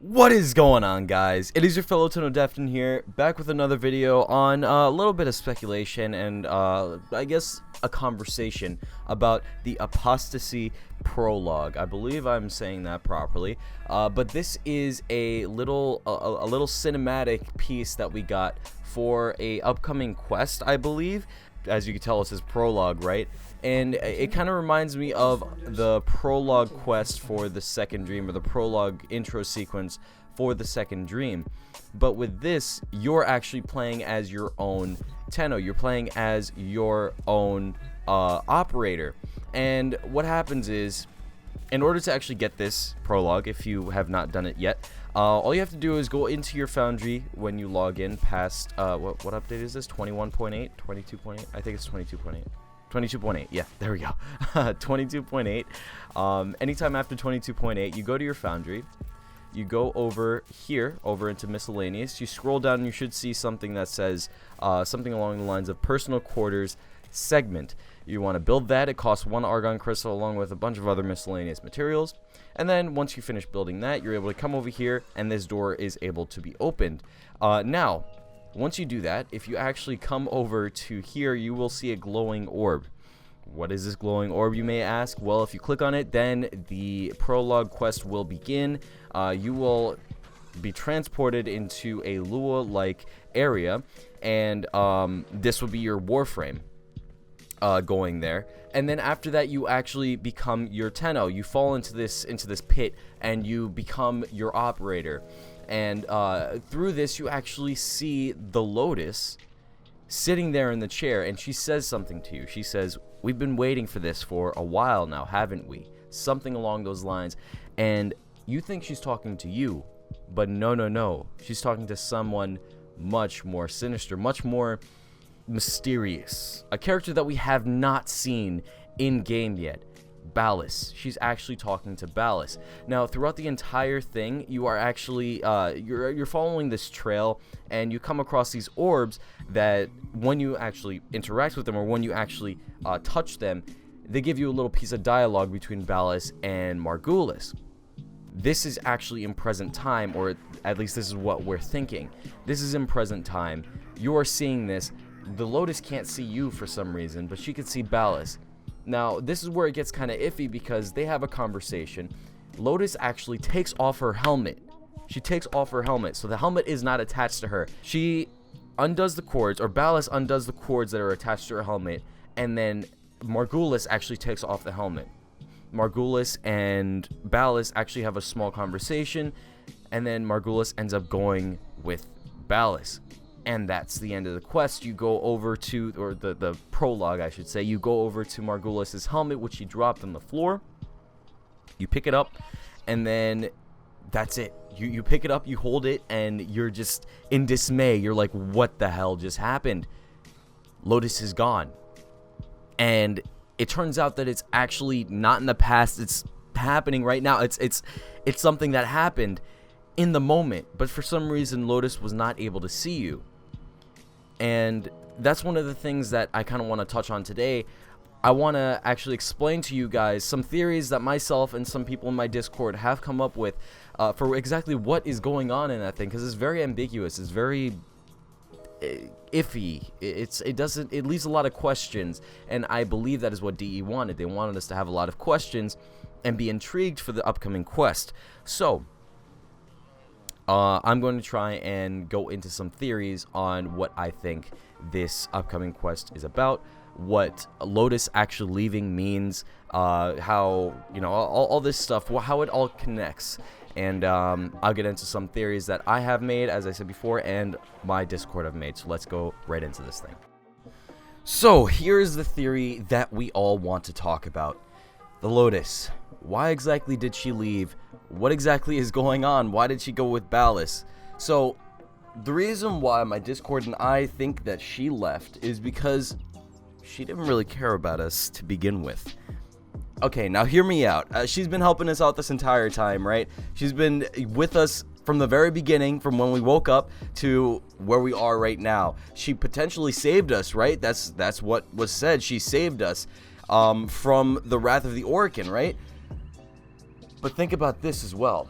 What is going on, guys? It is your fellow TDefton here, back with another video on a little bit of speculation and I guess a conversation about the Apostasy Prologue. I believe I'm saying that properly, but this is a little cinematic piece that we got for a upcoming quest, I believe. As you can tell, it says prologue, right? And it kind of reminds me of the prologue quest for the second dream, or the prologue intro sequence for the second dream. But with this, you're actually playing as your own Tenno. You're playing as your own operator. And what happens is, in order to actually get this prologue, if you have not done it yet, all you have to do is go into your foundry when you log in past, what update is this? 21.8? 22.8? I think it's 22.8. 22.8, yeah, there we go. 22.8. Anytime after 22.8, you go to your foundry. You go over here, over into miscellaneous. You scroll down and you should see something that says something along the lines of personal quarters segment. You want to build that. It costs 1 argon crystal along with a bunch of other miscellaneous materials. And then once you finish building that, you're able to come over here and this door is able to be opened. Now, once you do that, if you actually come over to here, you will see a glowing orb. What is this glowing orb, you may ask? Well, if you click on it, then the prologue quest will begin. You will be transported into a Lua-like area, and this will be your Warframe going there. And then after that, you actually become your Tenno. You fall into this pit, and you become your operator. And through this, you actually see the Lotus sitting there in the chair, and she says something to you. She says, "We've been waiting for this for a while now, haven't we?" Something along those lines. And you think she's talking to you, but no. She's talking to someone much more sinister, much more mysterious. A character that we have not seen in game yet. Ballas. She's actually talking to Ballas. Now, throughout the entire thing, you are actually you're following this trail, and you come across these orbs that, when you actually interact with them, or when you actually touch them, they give you a little piece of dialogue between Ballas and Margulis. This is actually in present time, or at least this is what we're thinking. This is in present time. You are seeing this. The Lotus can't see you for some reason, but she can see Ballas. Now, this is where it gets kind of iffy, because they have a conversation. Lotus actually takes off her helmet. She takes off her helmet, so the helmet is not attached to her. She undoes the cords, or Ballas undoes the cords that are attached to her helmet, and then Margulis actually takes off the helmet. Margulis and Ballas actually have a small conversation, and then Margulis ends up going with Ballas. And that's the end of the quest. You go over to, or the prologue, I should say. You go over to Margulis' helmet, which she dropped on the floor. You pick it up, and then that's it. You pick it up, you hold it, and you're just in dismay. You're like, what the hell just happened? Lotus is gone. And it turns out that it's actually not in the past. It's happening right now. It's something that happened in the moment, but for some reason Lotus was not able to see you. And that's one of the things that I kind of want to touch on today. I want to actually explain to you guys some theories that myself and some people in my Discord have come up with for exactly what is going on in that thing, because it's very ambiguous. It's very iffy. It leaves a lot of questions, and I believe that is what DE wanted. They wanted us to have a lot of questions and be intrigued for the upcoming quest. So I'm going to try and go into some theories on what I think this upcoming quest is about, what Lotus actually leaving means, how, all this stuff, how it all connects. And I'll get into some theories that I have made, as I said before, and my Discord have made. So let's go right into this thing. So here's the theory that we all want to talk about. The Lotus. Why exactly did she leave? What exactly is going on? Why did she go with Ballas? So the reason why my Discord and I think that she left is because she didn't really care about us to begin with. Okay, now hear me out. She's been helping us out this entire time, right? She's been with us from the very beginning, from when we woke up to where we are right now. She potentially saved us, right? That's what was said. She saved us from the wrath of the Orokin, right? But think about this as well.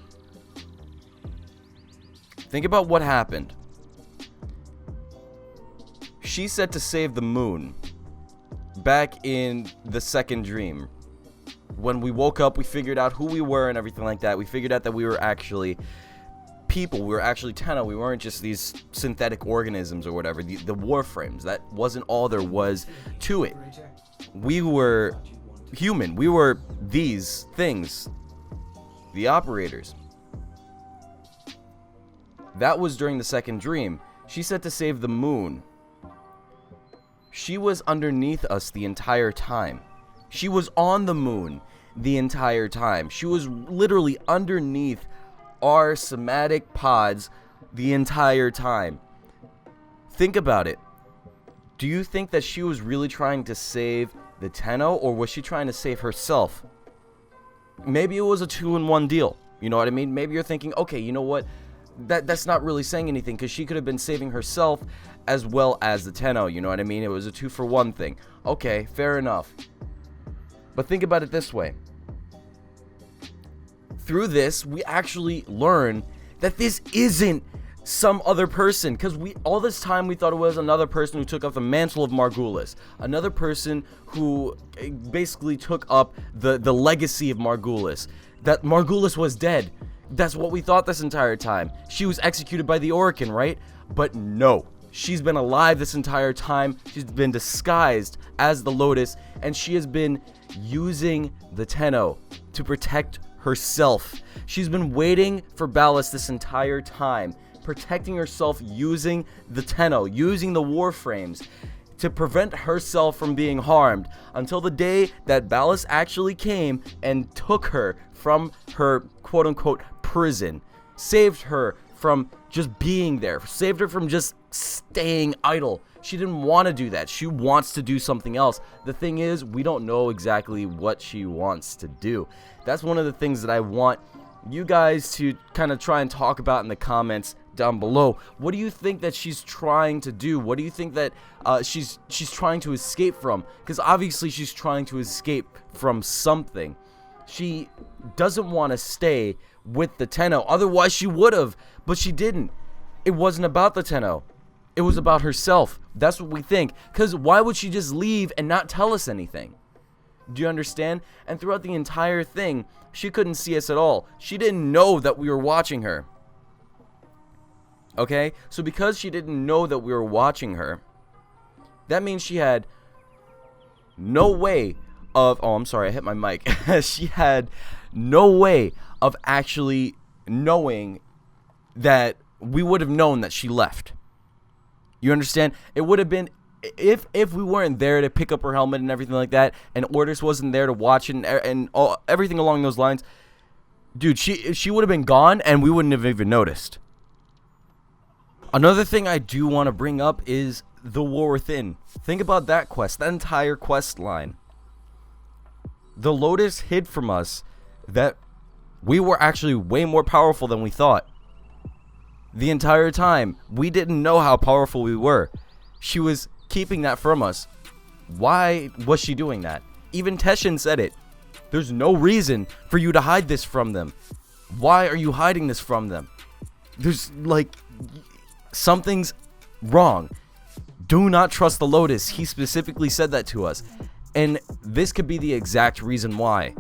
Think about what happened. She said to save the moon back in the second dream. When we woke up, we figured out who we were and everything like that. We figured out that we were actually people. We were actually Tenno. We weren't just these synthetic organisms or whatever. The Warframes. That wasn't all there was to it. We were human. We were these things. The operators. That was during the second dream. She said to save the moon. She was underneath us the entire time. She was on the moon the entire time. She was literally underneath our somatic pods the entire time. Think about it. Do you think that she was really trying to save the Tenno, or was she trying to save herself? Maybe it was a 2-in-1 deal. You know what I mean? Maybe you're thinking, okay, you know what? That's not really saying anything, because she could have been saving herself as well as the Tenno, you know what I mean? It was a 2-for-1 thing. Okay, fair enough. But think about it this way. Through this, we actually learn that this isn't some other person, because all this time we thought it was another person who took up the mantle of Margulis, another person who basically took up the legacy of Margulis, that Margulis was dead. That's what we thought this entire time. She was executed by the Orokin, right? But no. She's been alive this entire time. She's been disguised as the Lotus, and she has been using the Tenno to protect herself. She's been waiting for Ballast this entire time, protecting herself using the Tenno, using the Warframes to prevent herself from being harmed, until the day that Ballast actually came and took her from her quote-unquote prison, saved her from just being there, saved her from just staying idle. She didn't want to do that. She wants to do something else. The thing is, we don't know exactly what she wants to do. That's one of the things that I want you guys to kind of try and talk about in the comments down below. What do you think that she's trying to do? What do you think that she's trying to escape from? Because obviously she's trying to escape from something. She doesn't want to stay with the Tenno. Otherwise she would have, but she didn't. It wasn't about the Tenno. It was about herself. That's what we think. Because why would she just leave and not tell us anything? Do you understand? And throughout the entire thing, she couldn't see us at all. She didn't know that we were watching her. Okay? So because she didn't know that we were watching her, that means she had no way of... Oh, I'm sorry, I hit my mic. She had no way of actually knowing that we would have known that she left. You understand? It would have been... If we weren't there to pick up her helmet and everything like that, and Ordis wasn't there to watch it and everything along those lines, dude, she would have been gone and we wouldn't have even noticed. Another thing I do want to bring up is the War Within. Think about that quest, that entire quest line. The Lotus hid from us that we were actually way more powerful than we thought. The entire time, we didn't know how powerful we were. She was keeping that from us. Why was she doing that? Even Teshin said it. There's no reason for you to hide this from them. Why are you hiding this from them? There's like something's wrong. Do not trust the Lotus. He specifically said that to us. And this could be the exact reason why.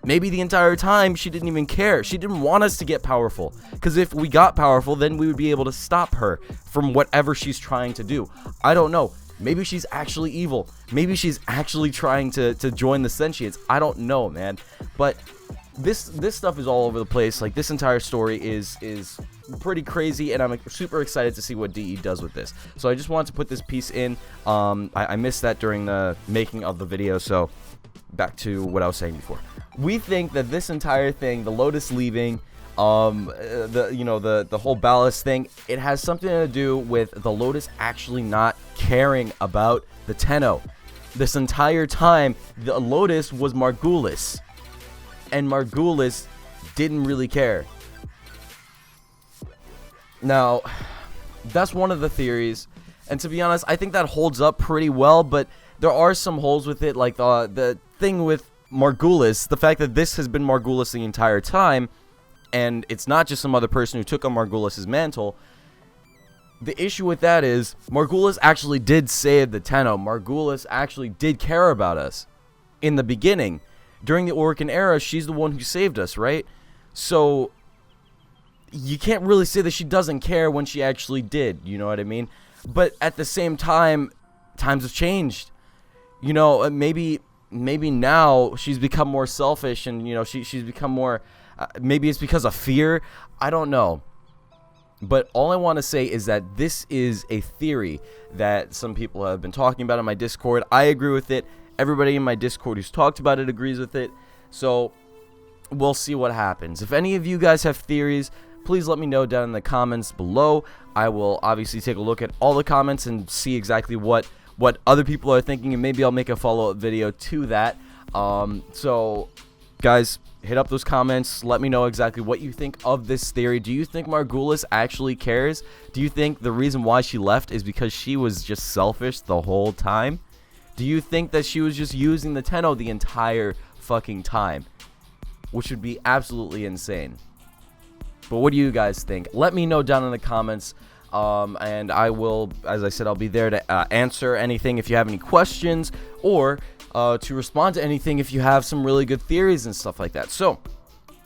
Maybe the entire time she didn't even care. She didn't want us to get powerful. Because if we got powerful, then we would be able to stop her from whatever she's trying to do. I don't know. Maybe she's actually evil. Maybe she's actually trying to join the Sentients. I don't know, man. But this stuff is all over the place. Like, this entire story is pretty crazy, and I'm super excited to see what DE does with this. So I just wanted to put this piece in. I missed that during the making of the video, so back to what I was saying before. We think that this entire thing, the Lotus leaving, the whole Ballast thing, it has something to do with the Lotus actually not caring about the Tenno. This entire time, the Lotus was Margulis, and Margulis didn't really care. Now, that's one of the theories, and to be honest, I think that holds up pretty well, but there are some holes with it, like the thing with Margulis, the fact that this has been Margulis the entire time, and it's not just some other person who took on Margulis's mantle. The issue with that is Margulis actually did save the Tenno. Margulis actually did care about us in the beginning. During the Orcan era, she's the one who saved us, right? So you can't really say that she doesn't care when she actually did, you know what I mean? But at the same time, times have changed. You know, maybe now she's become more selfish, and, you know, she's become more, maybe it's because of fear. I don't know. But all I want to say is that this is a theory that some people have been talking about in my Discord. I agree with it. Everybody in my Discord who's talked about it agrees with it. So we'll see what happens. If any of you guys have theories, please let me know down in the comments below. I will obviously take a look at all the comments and see exactly what other people are thinking, and maybe I'll make a follow-up video to that. So guys, hit up those comments. Let me know exactly what you think of this theory. Do you think Margulis actually cares? Do you think the reason why she left is because she was just selfish the whole time? Do you think that she was just using the Tenno the entire fucking time? Which would be absolutely insane. But what do you guys think? Let me know down in the comments. And I will, as I said, I'll be there to answer anything if you have any questions, or to respond to anything if you have some really good theories and stuff like that. So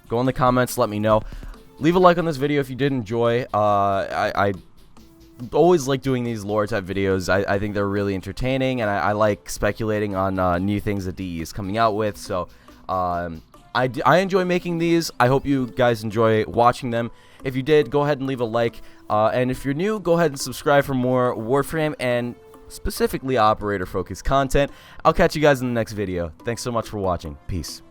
go in the comments, let me know. Leave a like on this video if you did enjoy. I always like doing these lore type videos. I think they're really entertaining, and I like speculating on new things that DE is coming out with. So I enjoy making these. I hope you guys enjoy watching them. If you did, go ahead and leave a like. And if you're new, go ahead and subscribe for more Warframe and specifically operator focused content. I'll catch you guys in the next video. Thanks so much for watching. Peace.